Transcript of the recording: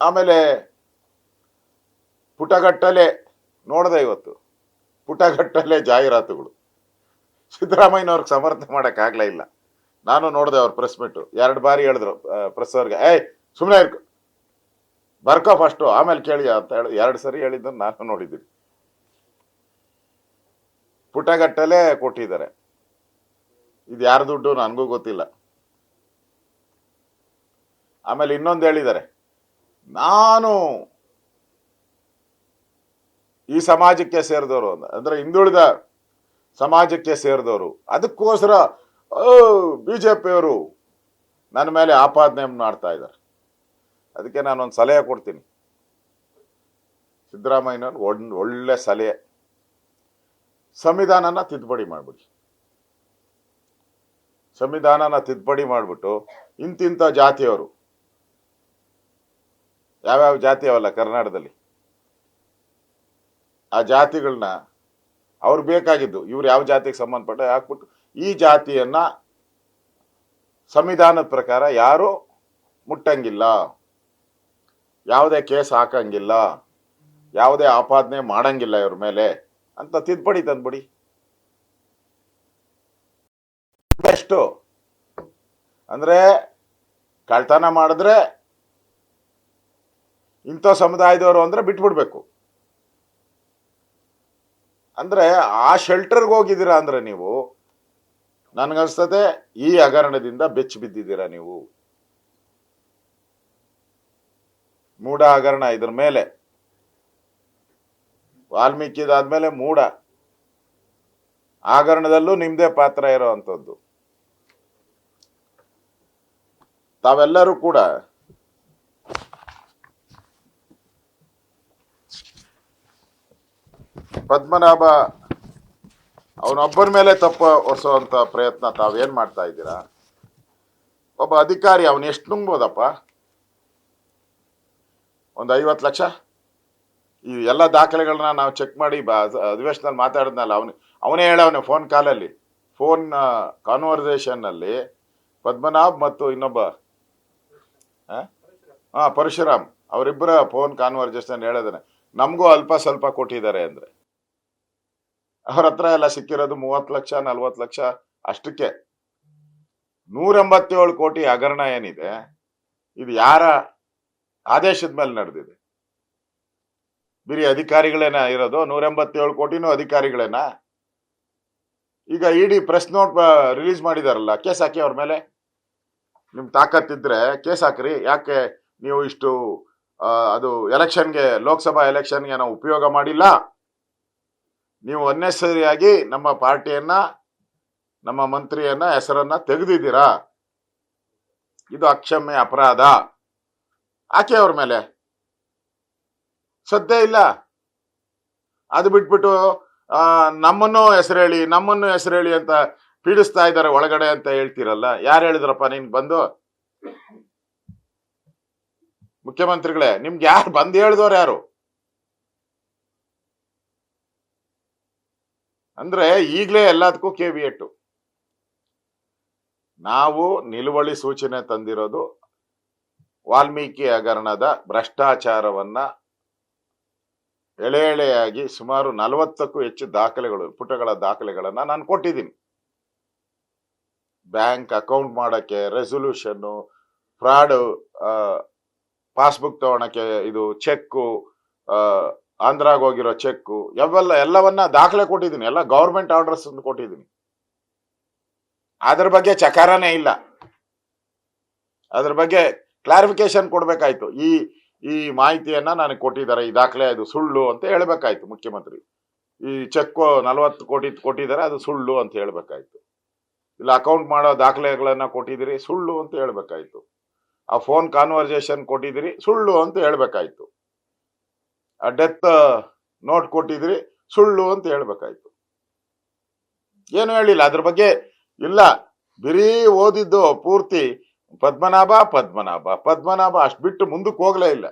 ಆಮೇಲೆ ಪುಟಗಟ್ಟಲೆ ನೋಡಿದೆ ಇವತ್ತು, ಪುಟಗಟ್ಟಲೆ ಜಾಹೀರಾತುಗಳು. ಸಿದ್ದರಾಮಯ್ಯನವ್ರಿಗೆ ಸಮರ್ಥನೆ ಮಾಡೋಕ್ಕಾಗಲೇ ಇಲ್ಲ. ನಾನು ನೋಡಿದೆ ಅವ್ರ ಪ್ರೆಸ್ ಮೀಟು, 2 ಬಾರಿ ಹೇಳಿದ್ರು ಪ್ರೆಸ್ ಅವ್ರಿಗೆ, ಸುಮ್ಮನೆ ಇರ್ಕೊ, ಬರ್ಕೋ ಫಸ್ಟು ಆಮೇಲೆ ಕೇಳಿ ಅಂತ ಹೇಳಿ 2 ಸರಿ ಹೇಳಿದ್ದನ್ನು ನಾನು ನೋಡಿದ್ದೀನಿ. ಪುಟಗಟ್ಟಲೆ ಕೊಟ್ಟಿದ್ದಾರೆ. ಇದು ಯಾರ ದುಡ್ಡು ನನಗೂ ಗೊತ್ತಿಲ್ಲ. ಆಮೇಲೆ ಇನ್ನೊಂದು ಹೇಳಿದ್ದಾರೆ, ನಾನು ಈ ಸಮಾಜಕ್ಕೆ ಸೇರಿದವರು ಅಂದ್ರೆ ಹಿಂದುಳಿದ ಸಮಾಜಕ್ಕೆ ಸೇರಿದವರು, ಅದಕ್ಕೋಸ್ಕರ ಬಿಜೆಪಿಯವರು ನನ್ನ ಮೇಲೆ ಆಪಾದನೆ ಮಾಡ್ತಾ ಇದ್ದಾರೆ. ಅದಕ್ಕೆ ನಾನೊಂದು ಸಲಹೆ ಕೊಡ್ತೀನಿ ಸಿದ್ದರಾಮಯ್ಯನವ್ರು, ಒಳ್ಳೆ ಸಲಹೆ, ಸಂವಿಧಾನನ ತಿದ್ದುಪಡಿ ಮಾಡ್ಬಿಡಿ. ಸಂವಿಧಾನನ ತಿದ್ದುಪಡಿ ಮಾಡಿಬಿಟ್ಟು ಇಂತಿಂಥ ಜಾತಿಯವರು, ಯಾವ್ಯಾವ ಜಾತಿ ಅವಲ್ಲ ಕರ್ನಾಟಕದಲ್ಲಿ, ಆ ಜಾತಿಗಳನ್ನ ಅವ್ರು ಬೇಕಾಗಿದ್ದು ಇವ್ರು ಯಾವ ಜಾತಿಗೆ ಸಂಬಂಧಪಟ್ಟ ಹಾಕ್ಬಿಟ್ಟು ಈ ಜಾತಿಯನ್ನ ಸಂವಿಧಾನದ ಪ್ರಕಾರ ಯಾರು ಮುಟ್ಟಂಗಿಲ್ಲ, ಯಾವುದೇ ಕೇಸ್ ಹಾಕಂಗಿಲ್ಲ, ಯಾವುದೇ ಆಪಾದನೆ ಮಾಡಂಗಿಲ್ಲ ಇವ್ರ ಮೇಲೆ ಅಂತ ತಿದ್ದುಪಡಿ ತಂದ್ಬಿಡಿ. ಬೆಸ್ಟು. ಅಂದ್ರೆ ಕಳ್ತನ ಮಾಡಿದ್ರೆ ಇಂಥ ಸಮುದಾಯದವರು ಅಂದ್ರೆ ಬಿಟ್ಬಿಡ್ಬೇಕು. ಅಂದ್ರೆ ಆ ಶೆಲ್ಟರ್ಗೆ ಹೋಗಿದ್ದೀರಾ ಅಂದ್ರೆ ನೀವು, ನನಗನ್ಸ್ತದೆ ಈ ಹಗರಣದಿಂದ ಬೆಚ್ಚಿ ಬಿದ್ದಿದ್ದೀರಾ ನೀವು. ಮೂಡ ಹಗರಣ ಇದ್ರ ಮೇಲೆ, ವಾಲ್ಮೀಕಿದಾದ್ಮೇಲೆ ಮೂಡ ಹಗರಣದಲ್ಲೂ ನಿಮ್ದೇ ಪಾತ್ರ ಇರೋ ಅಂಥದ್ದು. ತಾವೆಲ್ಲರೂ ಕೂಡ ಪದ್ಮನಾಭ ಅವನೊಬ್ಬರ ಮೇಲೆ ತಪ್ಪು ಹೊರಿಸುವಂತ ಪ್ರಯತ್ನ ತಾವೇನ್ ಮಾಡ್ತಾ ಇದ್ದೀರಾ? ಒಬ್ಬ ಅಧಿಕಾರಿ ಅವನು ಎಷ್ಟು ನುಂಗ್ಬೋದಪ್ಪ? ಒಂದು 50 ಲಕ್ಷ. ಈ ಎಲ್ಲ ದಾಖಲೆಗಳನ್ನ ನಾವು ಚೆಕ್ ಮಾಡಿ ಅಧಿವೇಶನದಲ್ಲಿ ಮಾತಾಡಿದ್ನಲ್ಲ, ಅವನೇ ಹೇಳವನೆ ಫೋನ್ ಕಾನ್ವರ್ಸೇಷನ್ ನಲ್ಲಿ ಪದ್ಮನಾಭ್ ಮತ್ತು ಇನ್ನೊಬ್ಬ ಪರಶುರಾಮ್ ಅವರಿಬ್ಬರ ಫೋನ್ ಕಾನ್ವರ್ಸೇಷನ್ ಹೇಳಿದಾನೆ, ನಮಗೂ ಅಲ್ಪ ಸ್ವಲ್ಪ ಕೊಟ್ಟಿದ್ದಾರೆ ಅಂದ್ರೆ. ಅವ್ರ ಹತ್ರ ಎಲ್ಲ ಸಿಕ್ಕಿರೋದು 30 ಲಕ್ಷ 40 ಲಕ್ಷ ಅಷ್ಟಕ್ಕೆ. 187 ಕೋಟಿ ಹಗರಣ ಏನಿದೆ, ಇದು ಯಾರ ಆದೇಶದ ಮೇಲೆ ನಡೆದಿದೆ? ಬರೀ ಅಧಿಕಾರಿಗಳೇನ ಇರೋದು? 187 ಕೋಟಿನೂ ಅಧಿಕಾರಿಗಳೇನಾ? ಈಗ ಇಡಿ ಪ್ರೆಸ್ ನೋಟ್ ರಿಲೀಸ್ ಮಾಡಿದಾರಲ್ಲ, ಕೇಸ್ ಹಾಕಿ ಅವ್ರ ಮೇಲೆ. ನಿಮ್ ತಾಕತ್ತಿದ್ರೆ ಕೇಸ್ ಹಾಕ್ರಿ. ಯಾಕೆ ನೀವು ಇಷ್ಟು ಅದು ಎಲೆಕ್ಷನ್ಗೆ, ಲೋಕಸಭಾ ಎಲೆಕ್ಷನ್ಗೆ ನಾವು ಉಪಯೋಗ ಮಾಡಿಲ್ಲ? ನೀವು ಅನ್ನೆಸರಿಯಾಗಿ ನಮ್ಮ ಪಾರ್ಟಿಯನ್ನ, ನಮ್ಮ ಮಂತ್ರಿಯನ್ನ ಹೆಸರನ್ನ ತೆಗೆದಿದ್ದೀರಾ. ಇದು ಅಕ್ಷಮ್ಯ ಅಪರಾಧ. ಹಾಕಿ ಅವ್ರ ಮೇಲೆ. ಸದ್ಯ ಇಲ್ಲ. ಅದು ಬಿಟ್ಬಿಟ್ಟು ನಮ್ಮನ್ನು ಹೆಸರೇಳಿ ಅಂತ ಪೀಡಿಸ್ತಾ ಇದ್ದಾರೆ ಒಳಗಡೆ ಅಂತ ಹೇಳ್ತೀರಲ್ಲ. ಯಾರು ಹೇಳಿದ್ರಪ್ಪ ನಿನ್ ಬಂದು? ಮುಖ್ಯಮಂತ್ರಿಗಳೇ, ನಿಮ್ಗೆ ಯಾರು ಬಂದು ಹೇಳಿದವ್ರು ಯಾರು? ಅಂದ್ರೆ ಈಗಲೇ ಎಲ್ಲದಕ್ಕೂ ಕೇವಿಯಟ್ಟು. ನಾವು ನಿಲುವಳಿ ಸೂಚನೆ ತಂದಿರೋದು ವಾಲ್ಮೀಕಿ ಹಗರಣದ ಭ್ರಷ್ಟಾಚಾರವನ್ನ ಎಳೆಯಾಗಿ ಸುಮಾರು 40ಕ್ಕೂ ಹೆಚ್ಚು ದಾಖಲೆಗಳು, ಪುಟಗಳ ದಾಖಲೆಗಳನ್ನ ನಾನು ಕೊಟ್ಟಿದ್ದೀನಿ. ಬ್ಯಾಂಕ್ ಅಕೌಂಟ್ ಮಾಡಕ್ಕೆ, ರೆಸೊಲ್ಯೂಷನ್, ಫ್ರಾಡ್, ಪಾಸ್ಬುಕ್ ತಗೊಳಕ್ಕೆ, ಇದು ಚೆಕ್ಕು, ಆಂಧ್ರಾಗ ಹೋಗಿರೋ ಚೆಕ್ಕು, ಎಲ್ಲವನ್ನ ದಾಖಲೆ ಕೊಟ್ಟಿದ್ದೀನಿ. ಎಲ್ಲ ಗವರ್ಮೆಂಟ್ ಆರ್ಡರ್ಸ್ ಕೊಟ್ಟಿದ್ದೀನಿ. ಅದ್ರ ಬಗ್ಗೆ ಚಕಾರನೇ ಇಲ್ಲ. ಅದ್ರ ಬಗ್ಗೆ ಕ್ಲಾರಿಫಿಕೇಶನ್ ಕೊಡ್ಬೇಕಾಯ್ತು. ಈ ಮಾಹಿತಿಯನ್ನ ನನಗೆ ಕೊಟ್ಟಿದ್ದಾರೆ, ಈ ದಾಖಲೆ ಅದು ಸುಳ್ಳು ಅಂತ ಹೇಳ್ಬೇಕಾಯ್ತು ಮುಖ್ಯಮಂತ್ರಿ. ಈ ಚೆಕ್ 40 ಕೋಟಿ ಕೊಟ್ಟಿದ್ದಾರೆ, ಅದು ಸುಳ್ಳು ಅಂತ ಹೇಳ್ಬೇಕಾಯ್ತು. ಇಲ್ಲ ಅಕೌಂಟ್ ಮಾಡೋ ದಾಖಲೆಗಳನ್ನ ಕೊಟ್ಟಿದ್ದೀರಿ, ಸುಳ್ಳು ಅಂತ ಹೇಳ್ಬೇಕಾಯ್ತು. ಆ ಫೋನ್ ಕಾನ್ವರ್ಸೇಷನ್ ಕೊಟ್ಟಿದ್ದೀರಿ, ಸುಳ್ಳು ಅಂತ ಹೇಳ್ಬೇಕಾಯ್ತು. ಆ ಡೆತ್ ನೋಟ್ ಕೊಟ್ಟಿದ್ರಿ, ಸುಳ್ಳು ಅಂತ ಹೇಳ್ಬೇಕಾಯ್ತು. ಏನು ಹೇಳಿಲ್ಲ ಅದ್ರ ಬಗ್ಗೆ. ಇಲ್ಲ, ಬರೀ ಓದಿದ್ದು ಪೂರ್ತಿ ಪದ್ಮನಾಭ ಅಷ್ಟು ಬಿಟ್ಟು ಮುಂದಕ್ಕೆ ಹೋಗ್ಲೇ ಇಲ್ಲ.